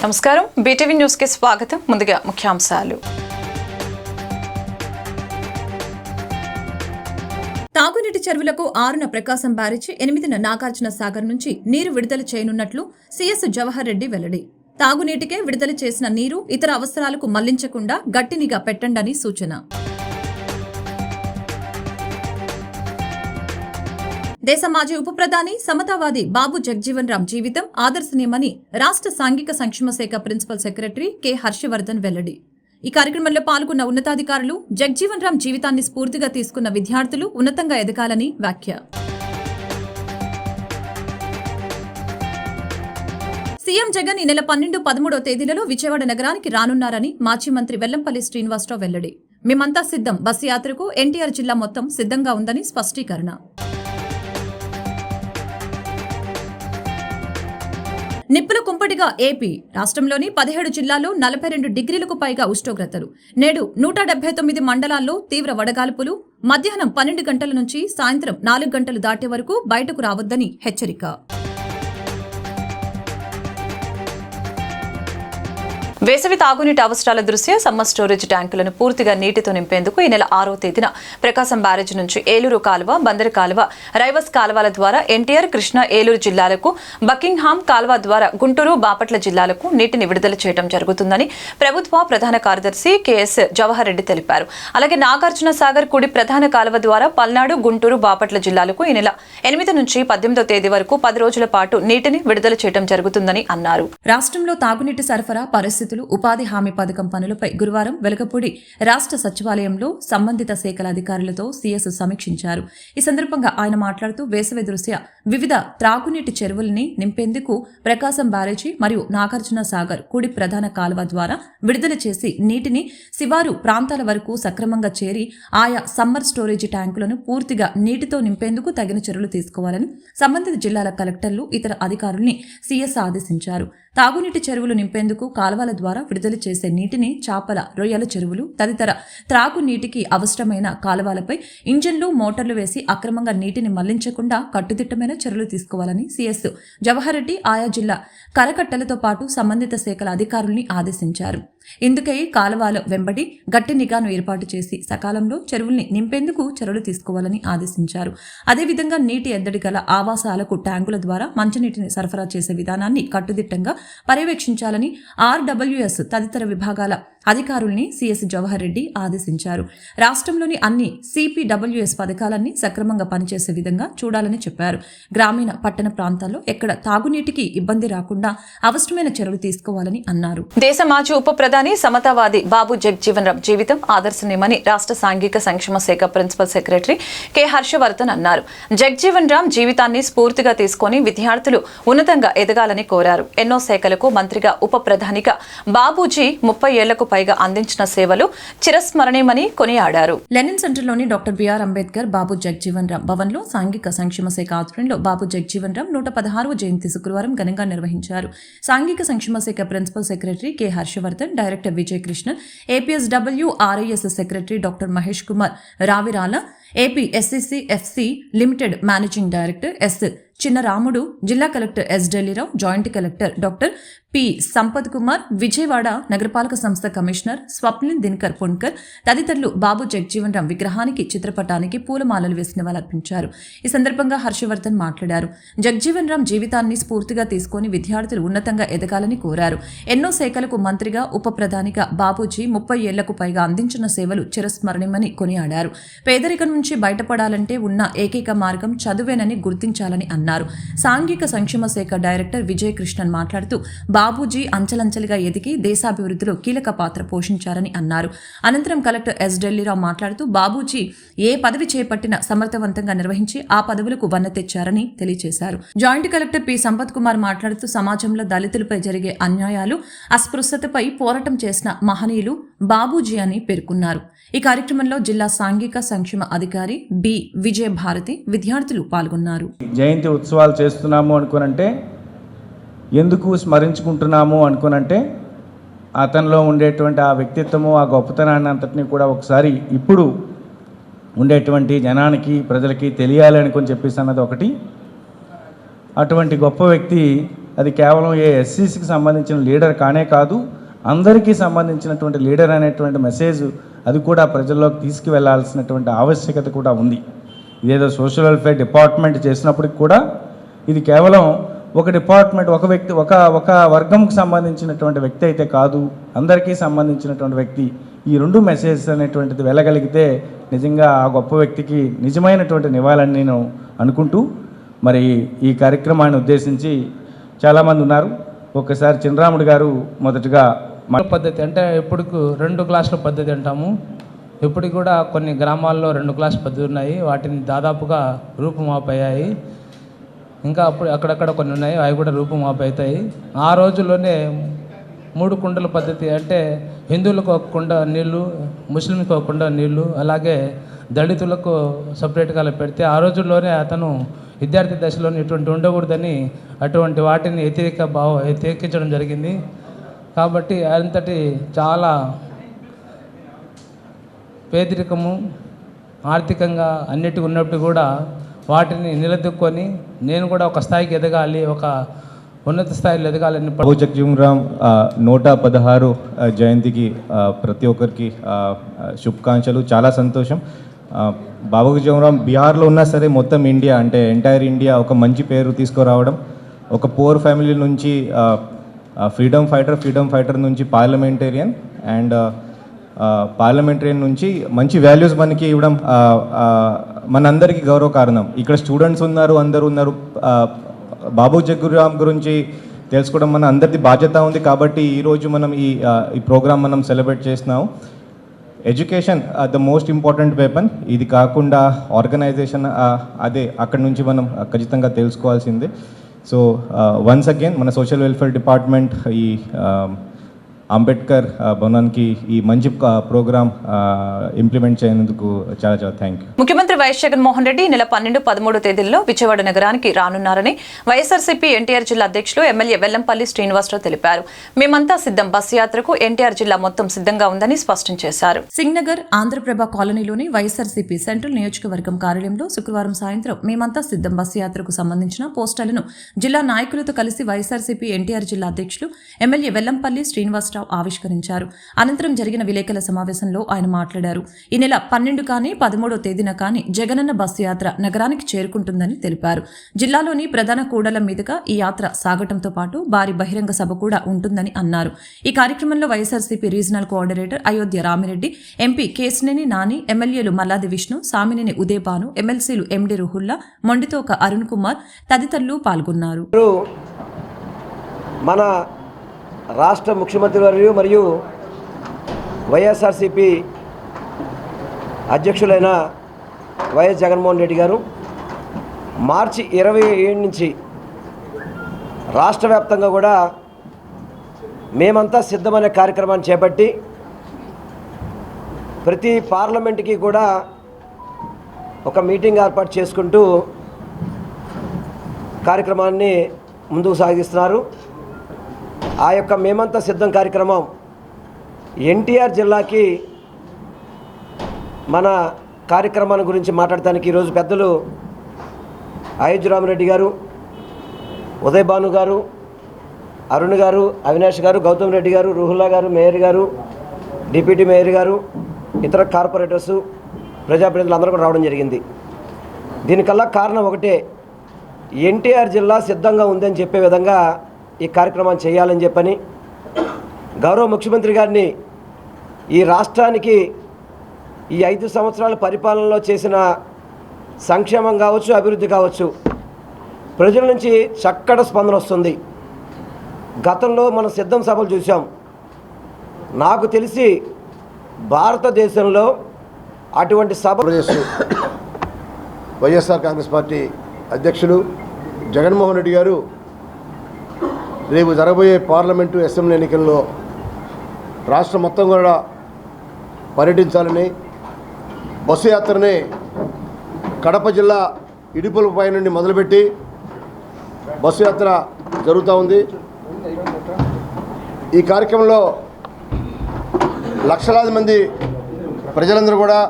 నమస్కారం BTV news కి స్వాగతం. ముందుగా ముఖ్యాంశాలు. తాగునీటి చెరువులకు 6న ప్రకాశం బ్యారేజీ, 8న నాగార్జున సాగర్ నుంచి నీరు విడుదల చేయనున్నట్లు సీఎస్ జవహర్ రెడ్డి వెల్లడి. తాగునీటికే విడుదల చేసిన నీరు ఇతర అవసరాలకు మళ్లించకుండా గట్టి నిఘా పెట్టండని సూచన. దేశ మాజీ ఉప ప్రధాని సమతావాది బాబు జగ్జీవన్ రామ్ జీవితం ఆదర్శనీయమని రాష్ట్ర సాంఘిక సంక్షేమ శాఖ ప్రిన్సిపల్ సెక్రటరీ కె హర్షవర్ధన్ వెల్లడి. ఈ కార్యక్రమంలో పాల్గొన్న ఉన్నతాధికారులు జగ్జీవన్ రామ్ జీవితాన్ని స్ఫూర్తిగా తీసుకున్న విద్యార్థులు ఉన్నతంగా ఎదగాలని వ్యాఖ్య. సీఎం జగన్ ఈ నెల 12, 13వ తేదీలలో విజయవాడ నగరానికి రానున్నారని మాజీ మంత్రి వెల్లంపల్లి శ్రీనివాసరావు వెల్లడి. మేమంతా సిద్ధం, బస్సు యాత్రకు ఎన్టీఆర్ జిల్లా మొత్తం సిద్ధంగా ఉందని స్పష్టీకరణ. నిప్పుల కుంపటిగా ఏపీ రాష్ట్రంలోని 17 జిల్లాల్లో 42 డిగ్రీలకు పైగా ఉష్ణోగ్రతలు. నేడు 179 మండలాల్లో తీవ్ర వడగాల్పులు. మధ్యాహ్నం 12 గంటల నుంచి సాయంత్రం 4 గంటలు దాటే వరకు బయటకు రావద్దని హెచ్చరిక. వేసవి తాగునీటి అవసరాల దృష్ట్యా సమ్మర్ స్టోరేజ్ ట్యాంకులను పూర్తిగా నీటితో నింపేందుకు ఈ నెల 6వ తేదీన ప్రకాశం బ్యారేజ్ నుంచి ఏలూరు కాలువ, బందరు కాలువ, రైవస్ కాలువల ద్వారా ఎన్టీఆర్, కృష్ణా, ఏలూరు జిల్లాలకు, బకింగ్హామ్ కాలువ ద్వారా గుంటూరు, బాపట్ల జిల్లాలకు నీటిని విడుదల చేయడం జరుగుతుందని ప్రభుత్వ ప్రధాన కార్యదర్శి కెఎస్ జవహర్ రెడ్డి తెలిపారు. అలాగే నాగార్జున సాగర్ కుడి ప్రధాన కాలువ ద్వారా పల్నాడు, గుంటూరు, బాపట్ల జిల్లాలకు ఈ నెల 8 నుంచి 18వ తేదీ వరకు 10 రోజుల పాటు నీటిని విడుదల చేయడం జరుగుతుందని అన్నారు. రాష్ట్రంలో తాగునీటి సరఫరా పరిస్థితులు, ఉపాధి హామీ పథకం పనులపై గురువారం వెలగపూడి రాష్ట్ర సచివాలయంలో సంబంధిత శాఖల అధికారులతో సీఎస్ సమీక్షించారు. ఈ సందర్భంగా ఆయన మాట్లాడుతూ వేసవి దృష్ట్యా వివిధ త్రాగునీటి చెరువుల్ని నింపేందుకు ప్రకాశం బ్యారేజీ మరియు నాగార్జున సాగర్ కుడి ప్రధాన కాలువ ద్వారా విడుదల చేసి నీటిని శివారు ప్రాంతాల వరకు సక్రమంగా చేరి ఆయా సమ్మర్ స్టోరేజీ ట్యాంకులను పూర్తిగా నీటితో నింపేందుకు తగిన చర్యలు తీసుకోవాలని సంబంధిత జిల్లాల కలెక్టర్లు, ఇతర అధికారుల్ని సీఎస్ ఆదేశించారు. తాగునీటి చెరువులు నింపేందుకు కాలువల ద్వారా విడుదల చేసే నీటిని చాపల, రొయ్యల చెరువులు తదితర త్రాగునీటికి అవసరమైన కాలువలపై ఇంజన్లు, మోటార్లు వేసి అక్రమంగా నీటిని మళ్లించకుండా కట్టుదిట్టమైన చర్యలు తీసుకోవాలని సీఎస్ జవహర్ రెడ్డి ఆయా జిల్లా కరకట్టలతో పాటు సంబంధిత శాఖల అధికారుల్ని ఆదేశించారు. ఇందుకై కాలువల వెంబడి గట్టి నిఘాను ఏర్పాటు చేసి సకాలంలో చెరువుల్ని నింపేందుకు చర్యలు తీసుకోవాలని ఆదేశించారు. అదేవిధంగా నీటి ఎద్దడి గల ఆవాసాలకు ట్యాంకుల ద్వారా మంచినీటిని సరఫరా చేసే విధానాన్ని కట్టుదిట్టంగా పర్యవేక్షించాలని ఆర్డబ్ల్యూఎస్ తదితర విభాగాల అధికారుల్ని సీఎస్ జవహర్ రెడ్డి ఆదేశించారు. రాష్ట్రంలోని అన్ని సిపిడబ్ల్యూఎస్ పథకాలన్నీ సక్రమంగా పనిచేసే విధంగా చూడాలని చెప్పారు. గ్రామీణ, పట్టణ ప్రాంతాల్లో ఎక్కడ తాగునీటికి ఇబ్బంది రాకుండా అవసరమైన చర్యలు తీసుకోవాలని అన్నారు. దేశ మాజీ ఉప ప్రధాని సమతావాది బాబు జగ్జీవన్ రామ్ జీవితం ఆదర్శనీయమని రాష్ట్ర సాంఘిక సంక్షేమ శాఖ ప్రిన్సిపల్ సెక్రటరీ కె హర్షవర్ధన్ అన్నారు. జగ్జీవన్ రామ్ జీవితాన్ని స్ఫూర్తిగా తీసుకుని విద్యార్థులు ఉన్నతంగా ఎదగాలని కోరారు. ఎన్నో శాఖలకు మంత్రిగా, ఉప ప్రధానిగా బాబూజీ 30 ఏళ్లకు పైగా అందించిన సేవలు చిరస్మరణీయమని కొనియాడారు. Lenin సెంటర్లోని doctor BR Ambedkar Babu Jagjivan Ram భవన్లో సాంఘిక సంక్షేమ శాఖ ఆధ్వర్యంలో బాబు జగ్జీవన్ రామ్ 116వ జయంతి శుక్రవారం ఘనంగా నిర్వహించారు. సాంఘిక సంక్షేమ శాఖ principal secretary K Harshavardhan, director Vijay Krishnan, APSW RIS secretary doctor Mahesh Kumar Ravirala, AP SCC FC limited managing director S Chinnaramudu, జిల్లా collector S Dillirao, joint collector doctor P Sampath Kumar, Vijayawada నగరపాలక సంస్థ కమిషనర్ స్వప్నిల్ దినకర్ పుణ్కర్ తదితరులు బాబు జగ్జీవన్ రామ్ విగ్రహానికి, చిత్రపటానికి పూలమాలలు వేసి నివాళులర్పించారు. ఈ సందర్భంగా హర్షవర్ధన్ మాట్లాడారు. జగ్జీవన్ రామ్ జీవితాన్ని స్ఫూర్తిగా తీసుకుని విద్యార్థులు ఉన్నతంగా ఎదగాలని కోరారు. ఎన్నో శాఖలకు మంత్రిగా, ఉప ప్రధానిగా బాబూజీ 30 ఏళ్లకు పైగా అందించిన సేవలు చిరస్మరణీయమని కొనియాడారు. పేదరికం నుంచి బయటపడాలంటే ఉన్న ఏకైక మార్గం చదువేనని గుర్తించాలని అన్నారు. సాంఘిక సంక్షేమ శాఖ డైరెక్టర్ విజయ్ కృష్ణన్ మాట్లాడుతూ బాబూజీ అంచెలంచెలుగా ఎదిగి దేశాభివృద్ధిలో కీలక పాత్ర పోషించారని అన్నారు. అనంతరం కలెక్టర్ ఎస్ ఢిల్లీరావు మాట్లాడుతూ బాబూజీ ఏ పదవి చేపట్టినా సమర్థవంతంగా నిర్వహించి ఆ పదవులకు వన్నె తెచ్చారని తెలియజేశారు. Joint collector P Sampath Kumar మాట్లాడుతూ సమాజంలో దళితులపై జరిగే అన్యాయాలు, అస్పృశ్యతపై పోరాటం చేసిన మహనీయులు బాబూజీ అని పేర్కొన్నారు. ఈ కార్యక్రమంలో జిల్లా సాంఘిక సంక్షేమ అధికారి బి విజయ భారతి, విద్యార్థులు పాల్గొన్నారు. జయంతి ఉత్సవాలు చేస్తున్నాము అనుకునంటే, ఎందుకు స్మరించుకుంటున్నాము అనుకునంటే, అతనిలో ఉండేటువంటి ఆ వ్యక్తిత్వము, ఆ గొప్పతనాన్ని అంతటినీ కూడా ఒకసారి ఇప్పుడు ఉండేటువంటి జనానికి, ప్రజలకి తెలియాలి అనుకొని చెప్పేసి అన్నది ఒకటి. అటువంటి గొప్ప వ్యక్తి అది కేవలం ఏ ఎస్సీసీకి సంబంధించిన లీడర్ కానే కాదు, అందరికీ సంబంధించినటువంటి లీడర్ అనేటువంటి మెసేజ్ అది కూడా ప్రజల్లోకి తీసుకువెళ్లాల్సినటువంటి ఆవశ్యకత కూడా ఉంది. ఇదేదో సోషల్ వెల్ఫేర్ డిపార్ట్మెంట్ చేసినప్పటికి కూడా ఇది కేవలం ఒక డిపార్ట్మెంట్, ఒక వ్యక్తి, ఒక వర్గంకు సంబంధించినటువంటి వ్యక్తి అయితే కాదు, అందరికీ సంబంధించినటువంటి వ్యక్తి. ఈ రెండు మెసేజెస్ అనేటువంటిది వెళ్ళగలిగితే నిజంగా ఆ గొప్ప వ్యక్తికి నిజమైనటువంటి నివాళని నేను అనుకుంటూ, మరి ఈ కార్యక్రమాన్ని ఉద్దేశించి చాలామంది ఉన్నారు. ఒక్కసారి చినరాముడు గారు మొదటగా పద్ధతి అంటే ఇప్పటికి 2 క్లాసుల పద్ధతి అంటాము. ఇప్పటికి కూడా కొన్ని గ్రామాల్లో 2 క్లాసుల పద్ధతి ఉన్నాయి. వాటిని దాదాపుగా రూపుమాపయ్యాయి. ఇంకా అప్పుడు అక్కడక్కడ కొన్ని ఉన్నాయి, అవి కూడా రూపుమాపవుతాయి. ఆ రోజుల్లోనే 3 కుండల పద్ధతి అంటే హిందువులకు ఒక కుండ నీళ్లు, ముస్లింలకు ఒక కుండ నీళ్లు, అలాగే దళితులకు సపరేట్గా పెడితే ఆ రోజుల్లోనే అతను విద్యార్థి దశలోనే ఇటువంటి ఉండకూడదని అటువంటి వాటిని వ్యతిరేకించడం జరిగింది. కాబట్టి అంతటి చాలా పేదరికము ఆర్థికంగా అన్నిటికీ ఉన్నప్పుడు కూడా వాటిని నిలదొక్కొని నేను కూడా ఒక స్థాయికి ఎదగాలి, ఒక ఉన్నత స్థాయిలో ఎదగాలని. బాబు జగజీవన్ రామ్ 116 జయంతికి ప్రతి ఒక్కరికి శుభాకాంక్షలు. చాలా సంతోషం. బాబు జగజీవన్ రామ్ బీహార్లో ఉన్నా సరే మొత్తం ఇండియా అంటే ఎంటైర్ ఇండియా ఒక మంచి పేరు తీసుకురావడం, ఒక పూర్ ఫ్యామిలీ నుంచి ఫ్రీడమ్ ఫైటర్ నుంచి పార్లమెంటేరియన్ అండ్ పార్లమెంటేరియన్ నుంచి మంచి వాల్యూస్ మనకి ఇవ్వడం మనందరికీ గౌరవ కారణం. ఇక్కడ స్టూడెంట్స్ ఉన్నారు, అందరూ ఉన్నారు. బాబు జగజీవన్ గురించి తెలుసుకోవడం మన అందరిది బాధ్యత ఉంది. కాబట్టి ఈరోజు మనం ఈ ప్రోగ్రామ్ మనం సెలబ్రేట్ చేస్తున్నాం. Education the most important weapon. ఇది కాకుండా ఆర్గనైజేషన్ అదే అక్కడి నుంచి మనం ఖచ్చితంగా తెలుసుకోవాల్సిందే. సో వన్స్ అగైన్ మన సోషల్ వెల్ఫేర్ డిపార్ట్మెంట్ ఈ అంబేద్కర్ భవనానికి ఈ మంచి ప్రోగ్రామ్ ఇంప్లిమెంట్ చేయనందుకు చాలా చాలా థ్యాంక్ యూ. ముఖ్యమంత్రి వైఎస్ జగన్మోహన్ రెడ్డి నెల 12, 13 తేదీల్లో విజయవాడ నగరానికి రానున్నారని వైఎస్ఆర్సీపీ ఎన్టీఆర్ జిల్లా అధ్యక్షులు ఎమ్మెల్యే వెల్లంపల్లి శ్రీనివాసరావు తెలిపారు. మేమంతా సిద్ధం బస్సు యాత్రకు ఎన్టీఆర్ జిల్లా మొత్తం సిద్ధంగా ఉందని స్పష్టం చేశారు. సింగ్నగర్ ఆంధ్రప్రభ కాలనీలోని వైఎస్ఆర్సీపీ సెంట్రల్ నియోజకవర్గం కార్యాలయంలో శుక్రవారం సాయంత్రం మేమంతా సిద్ధం బస్సు యాత్రకు సంబంధించిన పోస్టర్లను జిల్లా నాయకులతో కలిసి వైఎస్ఆర్సీపీ ఎన్టీఆర్ జిల్లా అధ్యక్షులు ఎమ్మెల్యే వెల్లంపల్లి శ్రీనివాసరావు ఆవిష్కరించారు. అనంతరం జరిగిన విలేకరుల సమావేశంలో ఆయన మాట్లాడారు. ఈ నెల 12 కానీ 13వ తేదీన కానీ జగనన్న బస్సు యాత్ర నగరానికి చేరుకుంటుందని తెలిపారు. జిల్లాలోని ప్రధాన కూడళ్ల మీదుగా ఈ యాత్ర సాగటంతో పాటు భారీ బహిరంగ సభ కూడా ఉంటుందని అన్నారు. ఈ కార్యక్రమంలో YSRCP regional coordinator Ayodhya Ramireddy, MP Kesineni Nani, ఎమ్మెల్యేలు మల్లాది విష్ణు, సామినేని ఉదయభాను, ఎమ్మెల్సీలు ఎండి రుహుల్లా, మొండితోక అరుణ్ కుమార్ తదితరులు పాల్గొన్నారు. మన రాష్ట్ర ముఖ్యమంత్రి వర్యులు మరియు వైఎస్ఆర్సీపీ అధ్యక్షులైన వైఎస్ జగన్మోహన్ రెడ్డి గారు మార్చి 27 నుంచి రాష్ట్ర వ్యాప్తంగా కూడా మేమంతా సిద్ధమనే కార్యక్రమాన్ని చేపట్టి ప్రతి పార్లమెంట్కి కూడా ఒక మీటింగ్ ఏర్పాటు చేసుకుంటూ కార్యక్రమాన్ని ముందుకు సాగిస్తున్నారు. ఆ యొక్క మేమంతా సిద్ధం కార్యక్రమం ఎన్టీఆర్ జిల్లాకి మన కార్యక్రమాన్ని గురించి మాట్లాడటానికి ఈరోజు పెద్దలు అయోధ్య రామిరెడ్డి గారు, ఉదయభాను గారు, అరుణ్ గారు, అవినాష్ గారు, గౌతమ్ రెడ్డి గారు, రుహుల్లా గారు, మేయర్ గారు, డిప్యూటీ మేయర్ గారు, ఇతర కార్పొరేటర్సు, ప్రజాప్రతినిధులు అందరూ కూడా రావడం జరిగింది. దీనికల్లా కారణం ఒకటే, ఎన్టీఆర్ జిల్లా సిద్ధంగా ఉందని చెప్పే విధంగా ఈ కార్యక్రమాన్ని చేయాలని చెప్పని గౌరవ ముఖ్యమంత్రి గారిని ఈ రాష్ట్రానికి ఈ 5 సంవత్సరాల పరిపాలనలో చేసిన సంక్షేమం కావచ్చు, అభివృద్ధి కావచ్చు, ప్రజల నుంచి చక్కటి స్పందన వస్తుంది. గతంలో మనం సిద్ధం సభలు చూసాం. నాకు తెలిసి భారతదేశంలో అటువంటి సభ వైఎస్ఆర్ కాంగ్రెస్ పార్టీ అధ్యక్షులు జగన్మోహన్ రెడ్డి గారు రేపు జరగబోయే పార్లమెంటు అసెంబ్లీ ఎన్నికల్లో రాష్ట్రం మొత్తం కూడా పర్యటించాలని బస్సు యాత్రని కడప జిల్లా ఇడుపులపై నుండి మొదలుపెట్టి బస్సు యాత్ర జరుగుతూ ఉంది. ఈ కార్యక్రమంలో లక్షలాది మంది ప్రజలందరూ కూడా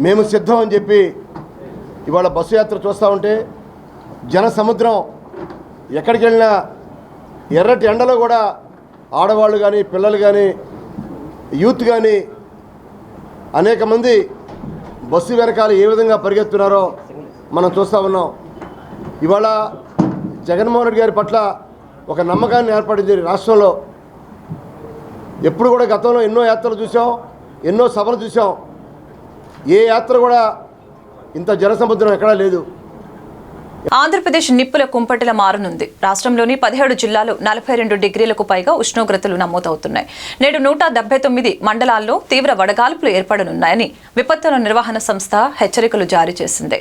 మేము సిద్ధం అని చెప్పి ఇవాళ బస్సు యాత్ర చూస్తూ ఉంటే జన సముద్రం ఎక్కడికి వెళ్ళినా ఎర్రటి ఎండలో కూడా ఆడవాళ్ళు కానీ పిల్లలు కానీ యూత్ కానీ అనేక మంది బస్సు వెనకాల ఏ విధంగా పరిగెత్తున్నారో మనం చూస్తూ ఉన్నాం. ఇవాళ జగన్మోహన్ రెడ్డి గారి పట్ల ఒక నమ్మకాన్ని ఏర్పడింది రాష్ట్రంలో. ఎప్పుడు కూడా గతంలో ఎన్నో యాత్రలు చూసాం, ఎన్నో సభలు చూసాం. ఏ యాత్ర కూడా ఇంత జనసముద్రం ఎక్కడా లేదు. ఆంధ్రప్రదేశ్ నిప్పుల కుంపటిల మారనుంది. రాష్ట్రంలోని 17 జిల్లాలు 42 డిగ్రీలకు పైగా ఉష్ణోగ్రతలు నమోదవుతున్నాయి. నేడు 179 మండలాల్లో తీవ్ర వడగాల్పులు ఏర్పడనున్నాయని విపత్తుల నిర్వహణ సంస్థ హెచ్చరికలు జారీ చేసింది.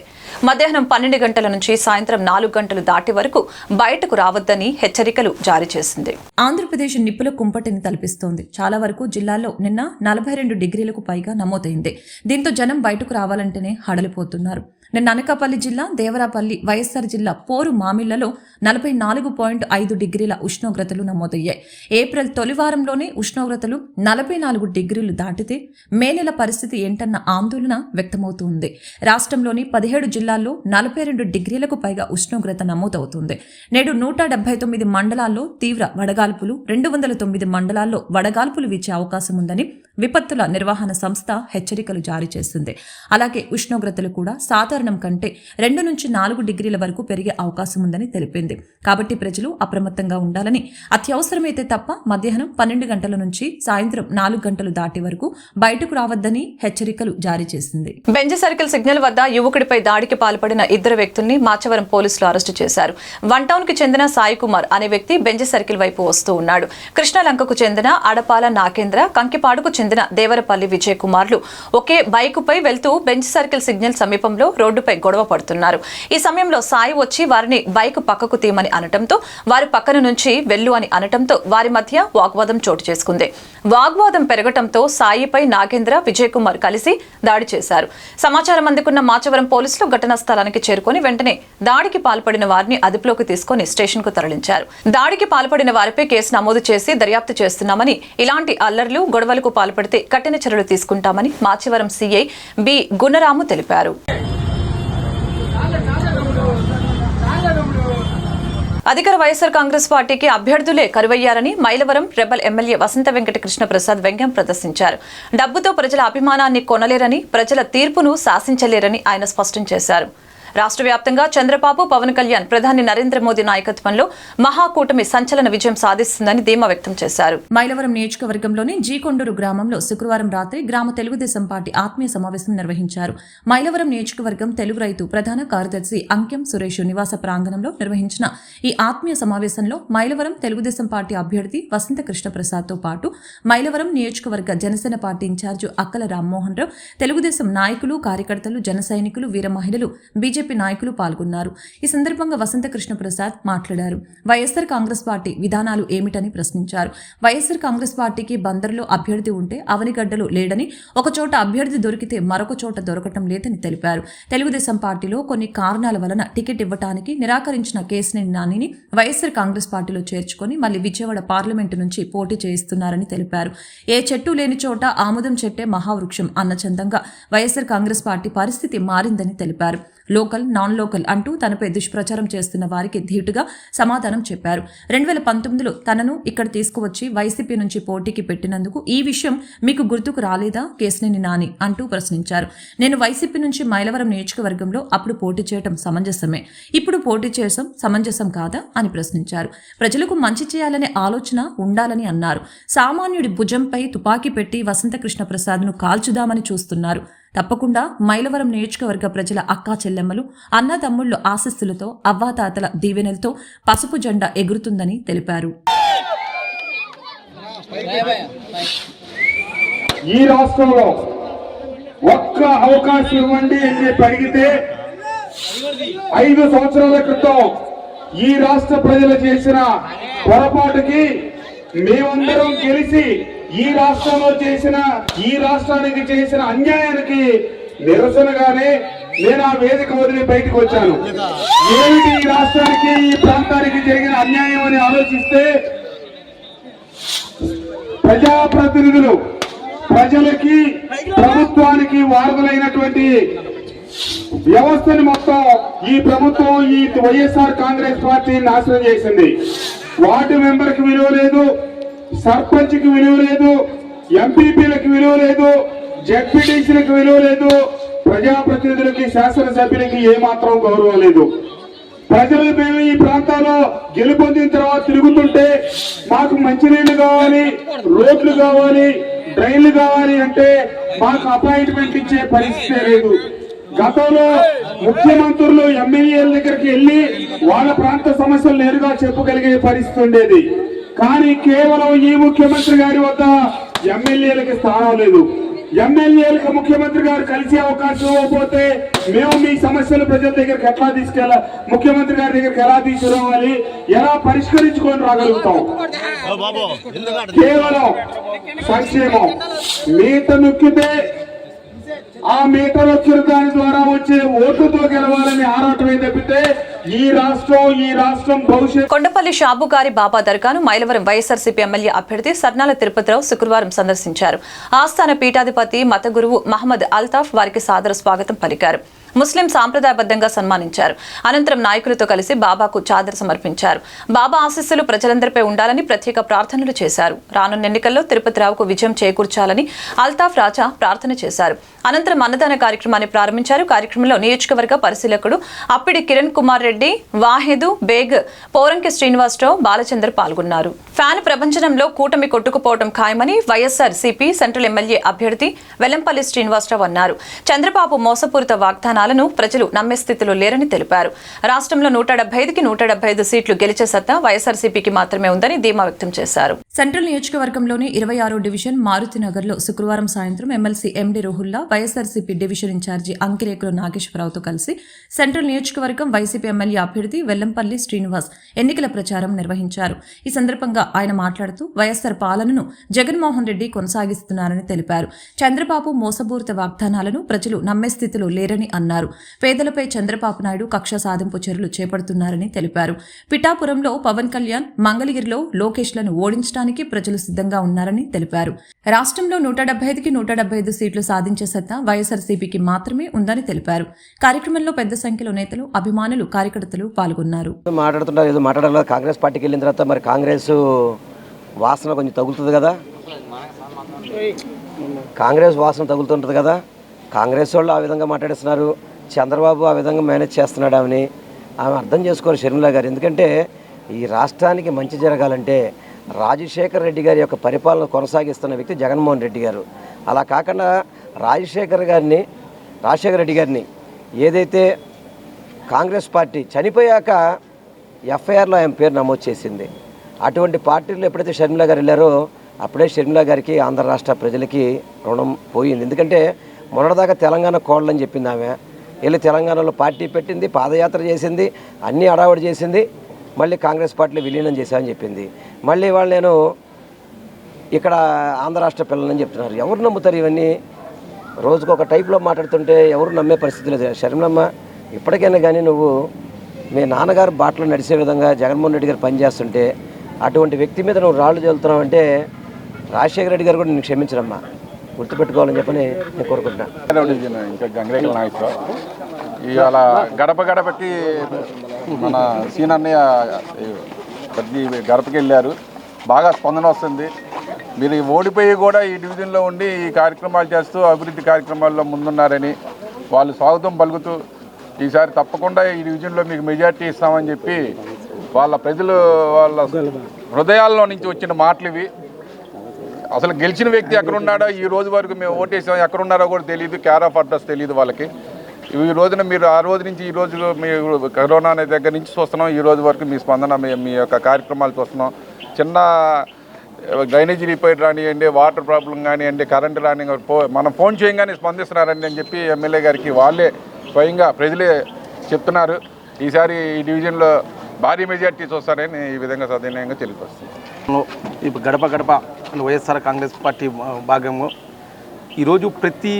మధ్యాహ్నం 12 గంటల నుంచి సాయంత్రం 4 గంటలు దాటి వరకు బయటకు రావద్దని హెచ్చరికలు జారీ చేసింది. ఆంధ్రప్రదేశ్ నిప్పుల కుంపటిని తలపిస్తోంది. చాలా వరకు జిల్లాల్లో నిన్న 42 డిగ్రీలకు పైగా నమోదైంది. దీంతో జనం బయటకు రావాలంటేనే హడలిపోతున్నారు. నిన్న అనకాపల్లి జిల్లా దేవరాపల్లి, వైఎస్ఆర్ జిల్లా పోరు మామిళ్లలో 44.5 డిగ్రీల ఉష్ణోగ్రతలు నమోదయ్యాయి. ఏప్రిల్ తొలి వారంలోనే ఉష్ణోగ్రతలు 44 డిగ్రీలు దాటితే మే నెల పరిస్థితి ఏంటన్న ఆందోళన వ్యక్తమవుతుంది. రాష్ట్రంలోని 17 జిల్లాల్లో 42 డిగ్రీలకు పైగా ఉష్ణోగ్రత నమోదవుతుంది. నేడు 179 మండలాల్లో తీవ్ర వడగాల్పులు, 209 మండలాల్లో వడగాల్పులు వీచే అవకాశం ఉందని విపత్తుల నిర్వహణ సంస్థ హెచ్చరికలు జారీ చేసింది. అలాగే ఉష్ణోగ్రతలు కూడా సాధారణం కంటే 2 నుంచి 4 డిగ్రీల వరకు పెరిగే అవకాశం ఉందని తెలిపింది. కాబట్టి ప్రజలు అప్రమత్తంగా ఉండాలని, అత్యవసరమైతే తప్ప మధ్యాహ్నం 12 గంటల నుంచి సాయంత్రం 4 గంటలు దాటి వరకు బయటకు రావద్దని హెచ్చరికలు జారీ చేసింది. బెంజ్ సర్కిల్ సిగ్నల్ వద్ద యువకుడిపై దాడికి పాల్పడిన 2 వ్యక్తుల్ని మాచవరం పోలీసులు అరెస్టు చేశారు. వన్ టౌన్ కి చెందిన సాయి కుమార్ అనే వ్యక్తి బెంజ్ సర్కిల్ వైపు వస్తూ ఉన్నాడు. కృష్ణలంకకు చెందిన అడపాల నాగేంద్ర, కంకిపాడుకు చెందిన దేవరపల్లి విజయ్ కుమార్లు ఒకే బైకుపై వెళ్తూ బెంజ్ సర్కిల్ సిగ్నల్ సమీపంలో రోడ్డుపై గొడవ పడుతున్నారు. ఈ సమయంలో సాయి వచ్చి వారిని బైక్ పక్కకు తీయమని అనటంతో వారి పక్కన నుంచి వెళ్ళు అని అనటంతో వారి మధ్య వాగ్వాదం చోటు చేసుకుంది. వాగ్వాదం పెరగటంతో సాయిపై నాగేంద్ర, విజయ్ కుమార్ కలిసి దాడి చేశారు. సమాచారం అందుకున్న మాచవరం పోలీసులు ఘటనా స్థలానికి చేరుకుని వెంటనే దాడికి పాల్పడిన వారిని అదుపులోకి తీసుకుని స్టేషన్ కు తరలించారు. దాడికి పాల్పడిన వారిపై కేసు నమోదు చేసి దర్యాప్తు చేస్తున్నామని, ఇలాంటి అల్లర్లు, గొడవలకు పాల్పడితే కఠిన చర్యలు తీసుకుంటామని మాచవరం సీఐ బి గుణరాము తెలిపారు. అధికార వైఎస్ఆర్ కాంగ్రెస్ పార్టీకి అభ్యర్థులే కరువయ్యారని మైలవరం రెబల్ ఎమ్మెల్యే వసంత వెంకట కృష్ణ ప్రసాద్ వ్యంగ్యం ప్రదర్శించారు. డబ్బుతో ప్రజల అభిమానాన్ని కొనలేరని, ప్రజల తీర్పును శాసించలేరని ఆయన స్పష్టం చేశారు. రాష్ట్ర వ్యాప్తంగా చంద్రబాబు, పవన్ కళ్యాణ్, ప్రధాని నరేంద్ర మోదీ నాయకత్వంలో మహాకూటమి సంచలన విజయం సాధిస్తుందని ధీమా వ్యక్తం చేశారు. మైలవరం నియోజకవర్గంలోని జీకొండూరు గ్రామంలో శుక్రవారం రాత్రి గ్రామ తెలుగుదేశం పార్టీ ఆత్మీయ సమావేశం నిర్వహించారు. మైలవరం నియోజకవర్గం తెలుగు రైతు ప్రధాన కార్యదర్శి అంకెం సురేష్ నివాస ప్రాంగణంలో నిర్వహించిన ఈ ఆత్మీయ సమావేశంలో మైలవరం తెలుగుదేశం పార్టీ అభ్యర్థి వసంత కృష్ణ ప్రసాద్ తో పాటు మైలవరం నియోజకవర్గ జనసేన పార్టీ ఇన్ఛార్జి అక్కల రామ్మోహన్ రావు, తెలుగుదేశం నాయకులు, కార్యకర్తలు, జన సైనికులు, వీర మహిళలు, బీజేపీ నాయకులు పాల్గొన్నారు. ఈ సందర్భంగా వసంత కృష్ణ ప్రసాద్ మాట్లాడారు. వైఎస్ఆర్ కాంగ్రెస్ పార్టీ విధానాలు ఏమిటని ప్రశ్నించారు. వైఎస్ఆర్ కాంగ్రెస్ పార్టీకి బందర్లో అభ్యర్థి ఉంటే అవనిగడ్డలో లేడని, ఒక చోట అభ్యర్థి దొరికితే మరొక చోట దొరకటం లేదని తెలిపారు. తెలుగుదేశం పార్టీలో కొన్ని కారణాల వలన టికెట్ ఇవ్వడానికి నిరాకరించిన కేశినేని నానిని వైఎస్ఆర్ కాంగ్రెస్ పార్టీలో చేర్చుకొని మళ్లీ విజయవాడ పార్లమెంటు నుంచి పోటీ చేయిస్తున్నారని తెలిపారు. ఏ చెట్టు లేని చోట ఆముదం చెట్టే మహావృక్షం అన్న చందంగా వైఎస్ఆర్ కాంగ్రెస్ పార్టీ పరిస్థితి మారిందని తెలిపారు. లోకల్, నాన్ లోకల్ అంటూ తనపై దుష్ప్రచారం చేస్తున్న వారికి ధీటుగా సమాధానం చెప్పారు. 2019లో తనను ఇక్కడ తీసుకువచ్చి వైసీపీ నుంచి పోటీకి పెట్టినందుకు ఈ విషయం మీకు గుర్తుకు రాలేదా కేశినేని నాని అంటూ ప్రశ్నించారు. నేను వైసీపీ నుంచి మైలవరం నియోజకవర్గంలో అప్పుడు పోటీ చేయడం సమంజసమే, ఇప్పుడు పోటీ చేయడం సమంజసం కాదా అని ప్రశ్నించారు. ప్రజలకు మంచి చేయాలనే ఆలోచన ఉండాలని అన్నారు. సామాన్యుడి భుజంపై తుపాకీ పెట్టి వసంత కృష్ణ ప్రసాద్ను కాల్చుదామని చూస్తున్నారు. తప్పకుండా మైలవరం నియోజకవర్గ ప్రజల అక్కా చెల్లెమ్మలు, అన్నదమ్ముళ్ల ఆశీస్సులతో, అవ్వాతాతల దీవెనలతో పసుపు జెండా ఎగురుతుందని తెలిపారు. ఈ రాష్ట్రంలో ఒక్క అవకాశం ఇవ్వండి అని చెప్పి అడిగితే 5 సంవత్సరాల క్రితం ఈ రాష్ట్ర ప్రజలు చేసిన పొరపాటుకి మేమందరం గెలిచి ఈ రాష్ట్రానికి చేసిన అన్యాయానికి నిరసనగానే నేను ఆ వేదిక వదిలి బయటకు వచ్చాను. ఏమిటి ఈ రాష్ట్రానికి, ఈ ప్రాంతానికి జరిగిన అన్యాయం అని ఆలోచిస్తే ప్రజాప్రతినిధులు ప్రజలకి, ప్రభుత్వానికి వారధులైనటువంటి వ్యవస్థని మొత్తం ఈ ప్రభుత్వం, ఈ వైఎస్ఆర్ కాంగ్రెస్ పార్టీ నాశనం చేసింది. వార్డు మెంబర్కి విలువ లేదు, సర్పంచ్కి విలువ లేదు, ఎంపీపీలకు విలువ లేదు, జెడ్పీటీసీలకు విలువ లేదు, ప్రజాప్రతినిధులకి శాసనసభ్యులకి ఏమాత్రం గౌరవం లేదు. ప్రజలు మేము ఈ ప్రాంతాల్లో గెలుపొందిన తర్వాత తిరుగుతుంటే మాకు మంచినీళ్లు కావాలి, రోడ్లు కావాలి, డ్రైన్లు కావాలి అంటే మాకు అపాయింట్మెంట్ ఇచ్చే పరిస్థితి లేదు. గతంలో ముఖ్యమంత్రులు ఎమ్మెల్యేల దగ్గరికి వెళ్ళి వాళ్ళ ప్రాంత సమస్యలు నేరుగా చెప్పగలిగే పరిస్థితి ఉండేది. కానీ కేవలం ఈ ముఖ్యమంత్రి గారి వద్ద ఎమ్మెల్యేలకి స్థానం లేదు. ఎమ్మెల్యేలకు ముఖ్యమంత్రి గారు కలిసే అవకాశం ఇవ్వకపోతే మేము మీ సమస్యలు ప్రజల దగ్గరికి ఎట్లా తీసుకెళ్ళాలి, ముఖ్యమంత్రి గారి దగ్గరికి ఎలా తీసుకురావాలి, ఎలా పరిష్కరించుకొని రాగలుగుతాం? కేవలం సంక్షేమం మీట నొక్కితే ఆ మీటర్ వచ్చిన దాని ద్వారా వచ్చే ఓటుతో గెలవాలని ఆరాటమే తప్పితే ఈ రాష్ట్రం భవిష్యత్. కొండపల్లి షాబుగారి బాబా దర్గాను మైలవరం వైఎస్ఆర్సీపీ ఎమ్మెల్యే అభ్యర్థి సర్నాల తిరుపతిరావు శుక్రవారం సందర్శించారు. ఆస్థాన పీఠాధిపతి మత గురువు మహమ్మద్ అల్తాఫ్ వారికి సాదర స్వాగతం పలికారు. ముస్లిం సాంప్రదాయబద్ధంగా సన్మానించారు. అనంతరం నాయకులతో కలిసి బాబాకు చాదర సమర్పించారు. బాబా ఆశీస్సులు ప్రజలందరిపై ఉండాలని ప్రత్యేక ప్రార్థనలు చేశారు. రానున్న ఎన్నికల్లో తిరుపతిరావుకు విజయం చేకూర్చాలని అల్తాఫ్ రాజా ప్రార్థన చేశారు. అనంతరం అన్నదాన కార్యక్రమాన్ని ప్రారంభించారు. కార్యక్రమంలో నియోజకవర్గ పరిశీలకుడు అప్పిడి కిరణ్ కుమార్ రెడ్డి, వాహెదు బేగ్, పోరంకి శ్రీనివాసరావు, బాలచందర్ పాల్గొన్నారు. ఫ్యాన్ ప్రపంచంలో కూటమి కొట్టుకుపోవడం ఖాయమని వైఎస్ఆర్ సిపి సెంట్రల్ ఎమ్మెల్యే అభ్యర్థి వెల్లంపల్లి శ్రీనివాసరావు అన్నారు. చంద్రబాబు మోసపూరిత వాగ్దానాలను ప్రజలు నమ్మే స్థితిలో లేరని తెలిపారు. రాష్ట్రంలో 175కి 175 సీట్లు గెలిచే సత్తా వైఎస్ఆర్సీపీకి మాత్రమే ఉందని ధీమా వ్యక్తం చేశారు. సెంట్రల్ నియోజకవర్గంలోని 26వ డివిజన్ మారుతినగర్లో శుక్రవారం సాయంత్రం ఎమ్మెల్సీ ఎండి రోహుల్లా వైఎస్ఆర్సీపీ డివిజన్ ఇన్ఛార్జి అంకిరేకుల నాగేశ్వరరావుతో కలిసి సెంట్రల్ నియోజకవర్గం వైసీపీ ఎమ్మెల్యే అభ్యర్థి వెల్లంపల్లి శ్రీనివాస్ ఎన్నికల ప్రచారం నిర్వహించారు. ఈ సందర్భంగా ఆయన మాట్లాడుతూ వైఎస్ఆర్ పాలనను జగన్మోహన్ రెడ్డి కొనసాగిస్తున్నారని తెలిపారు. చంద్రబాబు మోసపూరిత వాగ్దానాలను ప్రజలు నమ్మే స్థితిలో లేరని అన్నారు. పేదలపై చంద్రబాబు నాయుడు కక్ష సాధింపు చర్యలు చేపడుతున్నారని తెలిపారు. పిఠాపురంలో పవన్ కళ్యాణ్, మంగళగిరిలో లోకేష్లను ఓడించడానికి ప్రజలు సిద్ధంగా ఉన్నారని తెలిపారు. రాష్ట్రంలో 175కి 175 సీట్లు సాధించే సత్తా వైఎస్ఆర్సీపీకి మాత్రమే ఉందని తెలిపారు. కార్యక్రమంలో పెద్ద సంఖ్యలో నేతలు, అభిమానులు, కార్యకర్తలు పాల్గొన్నారు. మాట్లాడుతుంటారు ఏదో మాట్లాడాలి. కాంగ్రెస్ పార్టీకి వెళ్ళిన తర్వాత మరి కాంగ్రెస్ వాసన కొంచెం తగులుతుంది కదా, కాంగ్రెస్ వాసన తగులుతుంటుంది కదా. కాంగ్రెస్ వాళ్ళు ఆ విధంగా మాట్లాడేస్తున్నారు, చంద్రబాబు ఆ విధంగా మేనేజ్ చేస్తున్నాడు ఆమె అర్థం చేసుకోరు షర్మిల గారు. ఎందుకంటే ఈ రాష్ట్రానికి మంచి జరగాలంటే రాజశేఖర్ రెడ్డి గారి యొక్క పరిపాలన కొనసాగిస్తున్న వ్యక్తి జగన్మోహన్ రెడ్డి గారు. అలా కాకుండా రాజశేఖర్ రెడ్డి గారిని ఏదైతే కాంగ్రెస్ పార్టీ చనిపోయాక ఎఫ్ఐఆర్లో ఆయన పేరు నమోదు చేసింది, అటువంటి పార్టీలో ఎప్పుడైతే షర్మిల గారు వెళ్ళారో అప్పుడే షర్మిల గారికి ఆంధ్ర రాష్ట్ర ప్రజలకి రుణం పోయింది. ఎందుకంటే మొన్నటిదాకా తెలంగాణ కోళ్ళని చెప్పింది ఆమె, వెళ్ళి తెలంగాణలో పార్టీ పెట్టింది, పాదయాత్ర చేసింది, అన్నీ అడావుడి చేసింది, మళ్ళీ కాంగ్రెస్ పార్టీలో విలీనం చేశామని చెప్పింది. మళ్ళీ వాళ్ళు నేను ఇక్కడ ఆంధ్ర రాష్ట్ర పిల్లలని చెప్తున్నారు. ఎవరు నమ్ముతారు ఇవన్నీ? రోజుకు ఒక టైప్లో మాట్లాడుతుంటే ఎవరు నమ్మే పరిస్థితి లేదు. షర్మిలమ్మ, ఇప్పటికైనా కానీ నువ్వు మీ నాన్నగారు బాటలో నడిచే విధంగా జగన్మోహన్ రెడ్డి గారు పనిచేస్తుంటే అటువంటి వ్యక్తి మీద నువ్వు రాళ్ళు చల్లుతున్నావు అంటే రాజశేఖర రెడ్డి గారు కూడా నేను క్షమించరమ్మా, గుర్తుపెట్టుకోవాలని చెప్పని నేను కోరుకుంటున్నాను. ఇంకా గంగరేకల నాయకుడు ఇవాళ గడప గడపకి మన సీనన్నయ్య ప్రతి గడపకి వెళ్ళారు, బాగా స్పందన వస్తుంది. మీరు ఓడిపోయి కూడా ఈ డివిజన్లో ఉండి ఈ కార్యక్రమాలు చేస్తూ అభివృద్ధి కార్యక్రమాల్లో ముందున్నారని వాళ్ళు స్వాగతం పలుకుతూ ఈసారి తప్పకుండా ఈ డివిజన్లో మీకు మెజార్టీ ఇస్తామని చెప్పి వాళ్ళ ప్రజలు వాళ్ళ హృదయాల్లో నుంచి వచ్చిన మాటలు ఇవి. అసలు గెలిచిన వ్యక్తి ఎక్కడున్నాడో ఈ రోజు వరకు మేము ఓటేసాం ఎక్కడున్నారో కూడా తెలియదు, కేర్ ఆఫ్ అడ్రస్ తెలియదు వాళ్ళకి. ఈ రోజున మీరు ఆ రోజు నుంచి ఈ రోజు మీరు కరోనా అనే దగ్గర నుంచి చూస్తున్నాం, ఈ రోజు వరకు మీ స్పందన మీ యొక్క కార్యక్రమాలు చూస్తున్నాం. చిన్న డ్రైనేజీ రిపేర్ రానివ్వండి, వాటర్ ప్రాబ్లం కానివ్వండి, కరెంటు రాని మనం ఫోన్ చేయగానే స్పందిస్తున్నారండి అని చెప్పి ఎమ్మెల్యే గారికి వాళ్ళే స్వయంగా ప్రజలే చెప్తున్నారు. ఈసారి ఈ డివిజన్లో భారీ మెజార్టీ చూస్తారని ఈ విధంగా సవినయంగా తెలియపరుస్తుంది. ఇప్పుడు గడప గడప వైఎస్ఆర్ కాంగ్రెస్ పార్టీ భాగంగా ఈరోజు ప్రతి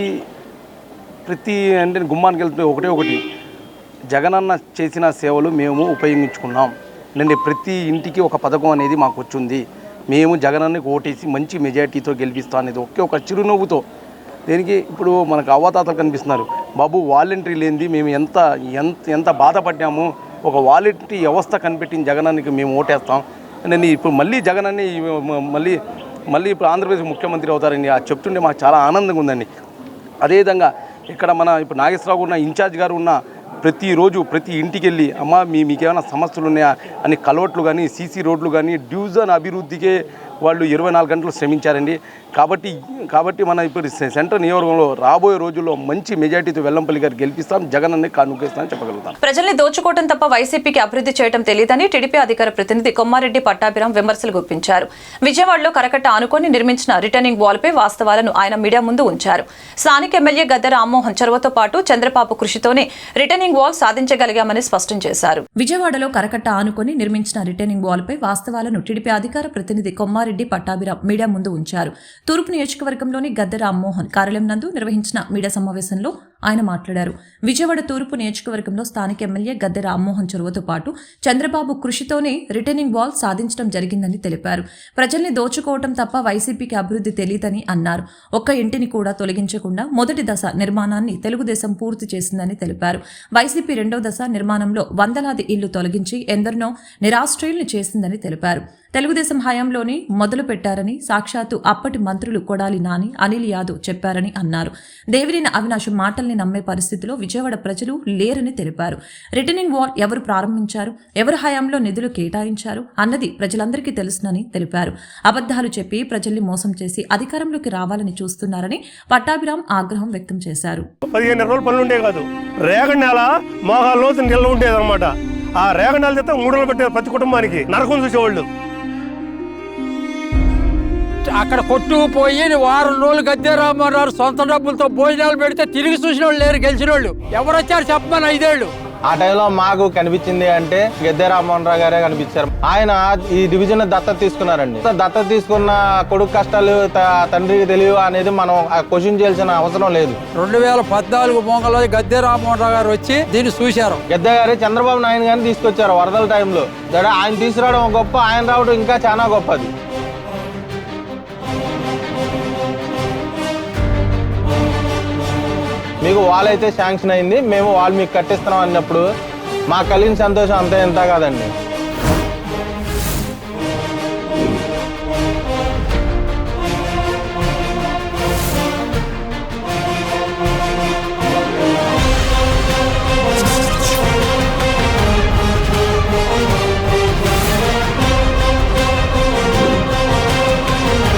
అంటే గుమ్మానికి వెళ్తే ఒకటి జగనన్న చేసిన సేవలు మేము ఉపయోగించుకున్నాం. అంటే ప్రతి ఇంటికి ఒక పథకం అనేది మాకు వచ్చింది. మేము జగనన్నకి ఓటేసి మంచి మెజార్టీతో గెలిపిస్తాం అనేది ఒక చిరునవ్వుతో. దీనికి ఇప్పుడు మనకు అవ్వాతాతలు కనిపిస్తున్నారు. బాబు వాలంటరీ లేనిది మేము ఎంత బాధపడ్డాము, ఒక వాలంటరీ వ్యవస్థ కనిపెట్టిన జగనన్నకి మేము ఓటేస్తాం. నేను ఇప్పుడు మళ్ళీ జగన్ అన్ని మళ్ళీ ఇప్పుడు ఆంధ్రప్రదేశ్ ముఖ్యమంత్రి అవుతారని చెప్తుంటే మాకు చాలా ఆనందంగా ఉందండి. అదేవిధంగా ఇక్కడ ఇప్పుడు నాగేశ్వరరావు ఉన్న ఇన్ఛార్జ్ గారు ఉన్న ప్రతిరోజు ప్రతి ఇంటికి వెళ్ళి అమ్మ మీకేమైనా సమస్యలు ఉన్నాయా అని కలవట్లు కానీ సీసీ రోడ్లు కానీ డివిజన్ అభివృద్ధికే వాళ్ళు 24 గంటలు శ్రమించారండి. కాబట్టి మన ఇప్పుడు సెంట్రల్ నియోజకవర్గంలో రాబోయే రోజుల్లో మంచి మెజార్టీతో వెల్లంపల్లి గారు గెలిపిస్తాం, జగన్ అన్ని కానుకేస్తామని చెప్పగలుగుతాం. ప్రజల్ని దోచుకోవడం తప్ప వైసీపీకి అభివృద్ధి చేయడం తెలియదని టీడీపీ అధికార ప్రతినిధి కొమ్మారెడ్డి పట్టాభిరామ్ విమర్శలు గుప్పించారు. విజయవాడలో కరకట్ట ఆనుకొని నిర్మించిన రిటర్నింగ్ వాల్పై వాస్తవాలను ఆయన మీడియా ముందు ఉంచారు. స్థానిక ఎమ్మెల్యే గద్దె రామ్మోహన్ చొరవతో పాటు చంద్రబాబు కృషితోనే రిటర్నింగ్ వాల్ సాధించగలిగామని స్పష్టం చేశారు. విజయవాడలో కరకట్ట ఆనుకొని నిర్మించిన రిటర్నింగ్ వాల్పై వాస్తవాలను టీడీపీ అధికార ప్రతినిధి కొమ్మారెడ్డి పట్టాభిరామ్ మీడియా ముందు ఉంచారు. తూర్పు నియోజకవర్గంలోని గద్దె రామ్మోహన్ కార్యాలయం నందు నిర్వహించిన మీడియా సమావేశంలో ఆయన మాట్లాడారు. విజయవాడ తూర్పు నియోజకవర్గంలో స్థానిక ఎమ్మెల్యే గద్దె రామ్మోహన్ చొరవతో పాటు చంద్రబాబు కృషితోనే రిటర్నింగ్ వాల్ సాధించడం జరిగిందని తెలిపారు. ప్రజల్ని దోచుకోవటం తప్ప వైసీపీకి అభివృద్ధి తెలియదని అన్నారు. ఒక్క ఇంటిని కూడా తొలగించకుండా మొదటి దశ నిర్మాణాన్ని తెలుగుదేశం పూర్తి చేసిందని తెలిపారు. వైసీపీ రెండో దశ నిర్మాణంలో వందలాది ఇళ్లు తొలగించి ఎందరినో నిరాశ్రయుల్ని చేసిందని తెలిపారు. తెలుగుదేశం హయాంలోనే మొదలు పెట్టారని సాక్షాత్తు అప్పటి మంత్రులు కొడాలి నాని, అనిల్ యాదవ్ చెప్పారని అన్నారు. దేవినేని అవినాష్ మాటల్ని నమ్మే పరిస్థితిలో విజయవాడ ప్రజలు లేరని తెలిపారు. రిటర్నింగ్ వాల్ ఎవరు ప్రారంభించారు, ఎవరి హయాంలో నిధులు కేటాయించారు అన్నది ప్రజలందరికీ తెలుసునని తెలిపారు. అబద్ధాలు చెప్పి ప్రజల్ని మోసం చేసి అధికారంలోకి రావాలని చూస్తున్నారని పట్టాభిరామ్ ఆగ్రహం వ్యక్తం చేశారు. 15 రోజులు పనులు ఉండే కాదు, రేగడి నెల మోహాల రోజు నిల్వ ఉండేది అనమాట. ఆ రేగడి నెల చేస్తే 3 రోజులు పెట్టారు ప్రతి కుటుంబానికి, నరకం చూసేవాళ్ళు. అక్కడ కొట్టుకుపోయి వారం రోజులు గద్దె రామ్మోహన్ సొంత డబ్బులతో భోజనాలు పెడితే తిరిగి చూసిన వాళ్ళు లేరు, గెలిచిన వాళ్ళు ఎవరు వచ్చారు చెప్పమని 5 ఏళ్ళు. ఆ టైంలో మాకు కనిపించింది అంటే గద్దె రామ్మోహన్ రావు గారే కనిపించారు. ఆయన ఈ డివిజన్ దత్తత తీసుకున్నారండి. దత్తత తీసుకున్న కొడుకు కష్టాలు తండ్రికి తెలియదు అనేది మనం క్వశ్చన్ చేయాల్సిన అవసరం లేదు. 2014 మోంగలో గద్దె రామ్మోహన్ రావు గారు వచ్చి దీన్ని చూశారు. గద్దె గారు చంద్రబాబు నాయుడు గారిని తీసుకొచ్చారు వరదల టైంలో. ఆయన తీసుకురావడం గొప్ప, ఆయన రావడం ఇంకా చాలా గొప్పది. మీకు వాల్ అయితే శాంక్షన్ అయింది, మేము వాల్ మీకు కట్టిస్తున్నాం అన్నప్పుడు మాకు కలిగిన సంతోషం అంతా ఎంత కాదండి.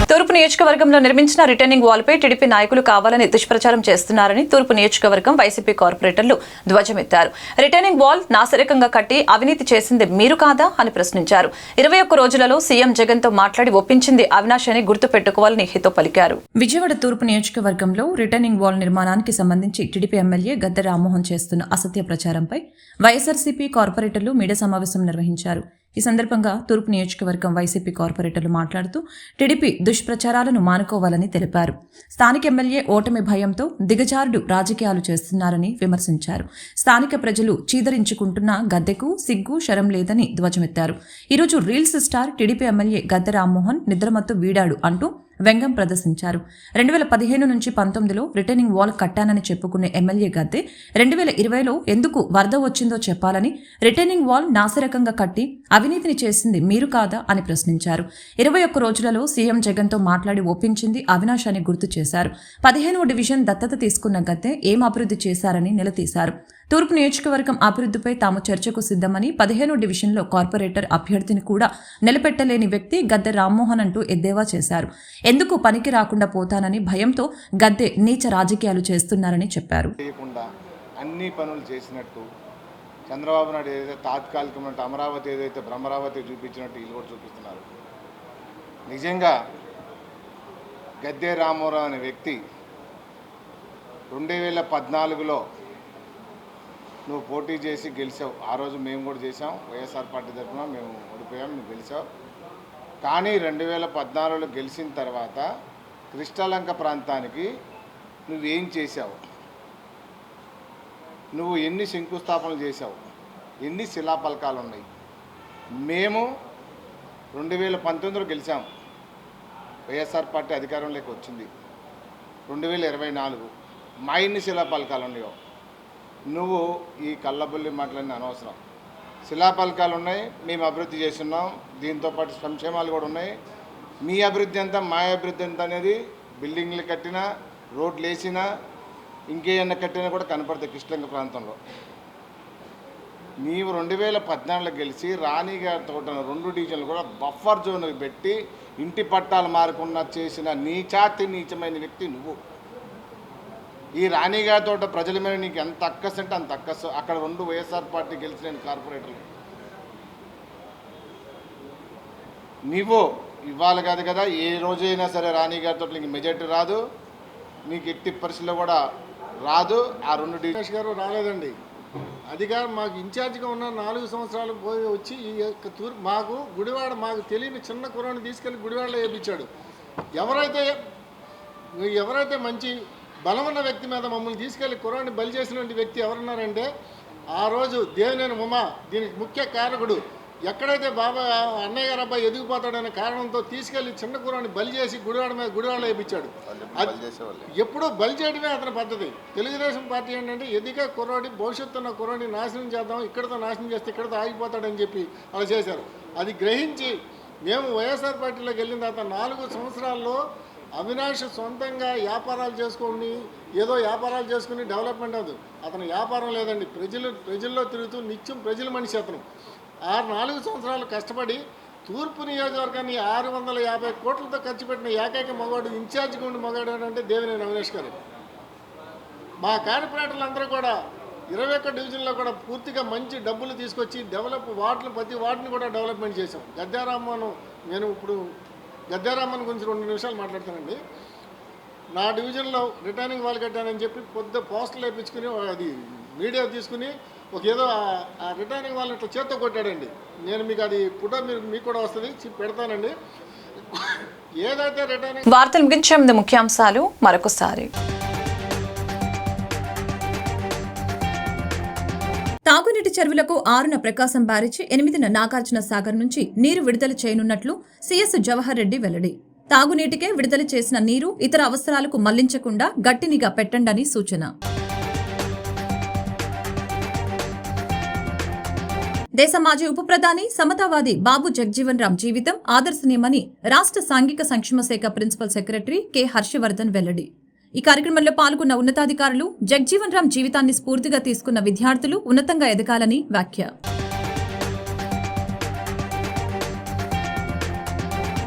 తూర్పు నియోజకవర్గంలో నిర్మించిన రిటర్నింగ్ వాల్పై టీడీపీ నాయకులు కావాలని దుష్ప్రచారం చేస్తున్నారని తూర్పు నియోజకవర్గం వైసీపీ కార్పొరేటర్లు ధ్వజమెత్తారు. రిటర్నింగ్ వాల్ నాసిరకంగా కట్టి అవినీతి చేసింది మీరు కాదా అని ప్రశ్నించారు. 21 రోజులలో సీఎం జగన్ తో మాట్లాడి ఒప్పించింది అవినాష్ అని గుర్తు పెట్టుకోవాలని హితో పలికారు. విజయవాడ తూర్పు నియోజకవర్గంలో రిటర్నింగ్ వాల్ నిర్మాణానికి సంబంధించి టీడీపీ ఎమ్మెల్యే గద్దె రామ్మోహన్ చేస్తున్న అసత్య ప్రచారంపై వైఎస్ఆర్సీపీ కార్పొరేటర్లు మీడియా సమావేశం నిర్వహించారు. ఈ సందర్భంగా తూర్పు నియోజకవర్గం వైసీపీ కార్పొరేటర్లు మాట్లాడుతూ టీడీపీ దుష్ప్రచారాలను మానుకోవాలని తెలిపారు. స్థానిక ఎమ్మెల్యే ఓటమి భయంతో దిగజారుడు రాజకీయాలు చేస్తున్నారని విమర్శించారు. స్థానిక ప్రజలు చీదరించుకుంటున్న గద్దెకు సిగ్గు శరం లేదని ధ్వజమెత్తారు. ఈరోజు reels star TDP MLA Gadde Rammohan నిద్రమత్తు వీడాడు అంటూ వ్యంగ్యం ప్రదర్శించారు. 2015 నుంచి 19లో రిటర్నింగ్ వాల్ కట్టానని చెప్పుకునే ఎమ్మెల్యే గద్దె 2020లో ఎందుకు వరద వచ్చిందో చెప్పాలని, రిటర్నింగ్ వాల్ నాసిరకంగా కట్టి అవినీతిని చేసింది మీరు కాదా అని ప్రశ్నించారు. 21 రోజులలో సీఎం జగన్తో మాట్లాడి ఒప్పించింది అవినాష్ అని గుర్తు చేశారు. 15వ డివిజన్ దత్తత తీసుకున్న గద్దె ఏం అభివృద్ధి చేశారని నిలదీశారు. తూర్పు నియోజకవర్గం అభివృద్ధిపై తాము చర్చకు సిద్ధమని 15వ డివిజన్లో కార్పొరేటర్ అభ్యర్థిని కూడా నిలబెట్టలేని వ్యక్తి గద్దె రామ్మోహన్ అంటూ ఎద్దేవా చేశారు. ఎందుకు పనికి రాకుండా పోతానని భయంతో గద్దె నీచ రాజకీయాలు చేస్తున్నారని చెప్పారు. అన్ని పనులు చేసినట్టు చంద్రబాబు నాయుడు ఏదైతే తాత్కాలికమైన అమరావతి ఏదైతే బ్రహ్మరావతి చూపించినట్టు వీళ్ళు కూడా చూపిస్తున్నారు. నిజంగా గద్దె రామ్మోహన్ అనే వ్యక్తి 2014లో నువ్వు పోటీ చేసి గెలిచావు. ఆ రోజు మేము కూడా చేసాం, వైఎస్ఆర్ పార్టీ తరఫున మేము ఓడిపోయాం, నువ్వు గెలిచావు. కానీ 2014లో గెలిచిన తర్వాత కృష్ణలంక ప్రాంతానికి నువ్వేం చేశావు, నువ్వు ఎన్ని శంకుస్థాపనలు చేశావు, ఎన్ని శిలాఫలకాలు ఉన్నాయి. మేము 2019లో గెలిచాం, వైఎస్ఆర్ పార్టీ అధికారంలోకి వచ్చింది. 2024 మా ఎన్ని శిలాఫలకాలు ఉన్నాయో. నువ్వు ఈ కళ్ళబుల్లి మాటలన్నీ అనవసరం. శిలాఫలకాలు ఉన్నాయి, మేము అభివృద్ధి చేస్తున్నాం. దీంతోపాటు సంక్షేమాలు కూడా ఉన్నాయి. మీ అభివృద్ధి ఎంత, మా అభివృద్ధి ఎంత అనేది బిల్డింగ్లు కట్టినా, రోడ్లు వేసినా, ఇంకేమన్నా కట్టినా కూడా కనపడుతుంది కృష్ణలంక ప్రాంతంలో. నీవు 2014 గెలిచి రాణి గారితో 2 డివిజన్లు కూడా బఫర్ జోన్ పెట్టి ఇంటి పట్టాలు మారకుండా చేసిన నీచమైన వ్యక్తి నువ్వు. ఈ రాణి గారితో ప్రజల మీద నీకు ఎంత అక్కసు అంటే అంత అక్కసు. అక్కడ 2 వైఎస్ఆర్ పార్టీ గెలిచిన కార్పొరేటర్లు నీవు ఇవ్వాలి కాదు కదా. ఏ రోజైనా సరే రాణి గారితో నీకు మెజార్టీ రాదు, నీకు ఎట్టి పరిస్థితుల్లో కూడా రాదు. ఆ 2 డివిజన్ గారు రాలేదండి. అధికారం మాకు ఇన్ఛార్జిగా ఉన్న 4 సంవత్సరాలు పోయి వచ్చి ఈ యొక్క మాకు గుడివాడ మాకు తెలియని చిన్న కుర్రాన్ని తీసుకెళ్ళి గుడివాడలో వేయించాడు. ఎవరైతే మంచి బలమున్న వ్యక్తి మీద మమ్మల్ని తీసుకెళ్లి కుర్రాన్ని బలి చేసినటువంటి వ్యక్తి ఎవరున్నారంటే ఆ రోజు దేవినేని ఉమా. దీనికి ముఖ్య కారకుడు. ఎక్కడైతే బాబా అన్నయ్య గారు అబ్బాయి ఎదిగిపోతాడనే కారణంతో తీసుకెళ్లి చిన్న కుర్రాన్ని బలి చేసి గుడివాడలో వేయించాడు. ఎప్పుడూ బలి చేయడమే అతని పద్ధతి. తెలుగుదేశం పార్టీ ఏంటంటే ఎదిగే కుర్రాడి భవిష్యత్తున్న కుర్రాడిని నాశనం చేద్దాం, ఇక్కడితో నాశనం చేస్తే ఇక్కడితో ఆగిపోతాడని చెప్పి అలా చేశారు. అది గ్రహించి మేము వైఎస్ఆర్ పార్టీలోకి వెళ్ళిన తర్వాత 4 సంవత్సరాల్లో అవినాష్ సొంతంగా వ్యాపారాలు చేసుకొని ఏదో వ్యాపారాలు చేసుకుని డెవలప్మెంట్ అవ్వదు. అతను వ్యాపారం లేదండి, ప్రజల్లో తిరుగుతూ నిత్యం ప్రజల మనిషి అతను. 4 సంవత్సరాలు కష్టపడి తూర్పు నియోజకవర్గాన్ని 650 కోట్లతో ఖర్చు పెట్టిన ఏకైక మగవాడు, ఇన్ఛార్జిగా ఉండి మగవాడు అంటే దేవినేని అవినాష్ గారు. మా కార్పొరేటర్లందరూ కూడా 21 డివిజన్లో కూడా పూర్తిగా మంచి డబ్బులు తీసుకొచ్చి ప్రతి వార్డుని కూడా డెవలప్మెంట్ చేశాం. నేను ఇప్పుడు గద్దారామన్ గురించి 2 నిమిషాలు మాట్లాడతానండి. నా డివిజన్లో రిటర్నింగ్ వాల్ కట్టానని చెప్పి పోస్టర్లు వేయించుకుని అది మీడియా తీసుకుని ఏదో ఆ రిటర్నింగ్ వాళ్ళని ఇట్లా చేత్తో కొట్టాడండి. నేను మీకు అది ఫోటో మీకు కూడా వస్తుంది, పెడతానండి. ఏదైతే రిటర్నింగ్. వార్తలు ముగించే ముందు ముఖ్యాంశాలు మరొకసారి. తాగునీటి చెరువులకు 6న ప్రకాశం బ్యారేజీ, 8న నాగార్జున సాగర్ నుంచి నీరు విడుదల చేయనున్నట్లు సీఎస్ జవహర్ రెడ్డి వెల్లడి. తాగునీటికే విడుదల చేసిన నీరు ఇతర అవసరాలకు మళ్లించకుండా గట్టి నిఘా పెట్టండని సూచన. దేశ మాజీ ఉప ప్రధాని సమతావాది బాబు జగ్జీవన్ రామ్ జీవితం ఆదర్శనీయమని రాష్ట్ర సాంఘిక సంక్షేమ శాఖ ప్రిన్సిపల్ సెక్రటరీ కె హర్షవర్ధన్ వెల్లడి. ఈ కార్యక్రమంలో పాల్గొన్న ఉన్నతాధికారులు జగ్జీవన్ రామ్ జీవితాన్ని స్ఫూర్తిగా తీసుకున్న విద్యార్థులు ఉన్నతంగా ఎదగాలని వ్యాఖ్య.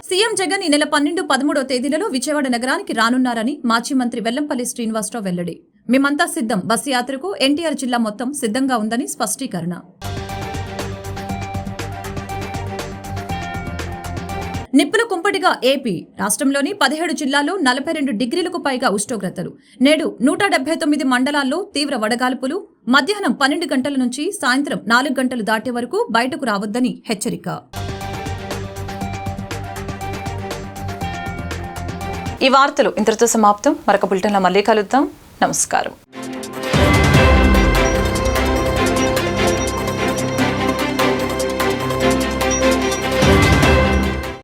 సీఎం జగన్ ఈ నెల 12, 13వ తేదీలలో విజయవాడ నగరానికి రానున్నారని మాజీ మంత్రి వెల్లంపల్లి శ్రీనివాసరావు వెల్లడి. మేమంతా సిద్ధం, బస్సు యాత్రకు ఎన్టీఆర్ జిల్లా మొత్తం సిద్ధంగా ఉందని స్పష్టీకరణ. నిప్పుల కుంపటిగా ఏపీ. రాష్ట్రంలోని 17 జిల్లాల్లో 42 డిగ్రీలకు పైగా ఉష్ణోగ్రతలు. నేడు 179 మండలాల్లో తీవ్ర వడగాల్పులు. మధ్యాహ్నం 12 గంటల నుంచి సాయంత్రం 4 గంటలు దాటే వరకు బయటకు రావద్దని హెచ్చరిక. ఈ వార్తలు ఇంతటితో సమాప్తం. మరొక బులెటిన్లో మళ్ళీ కలుద్దాం. నమస్కారం.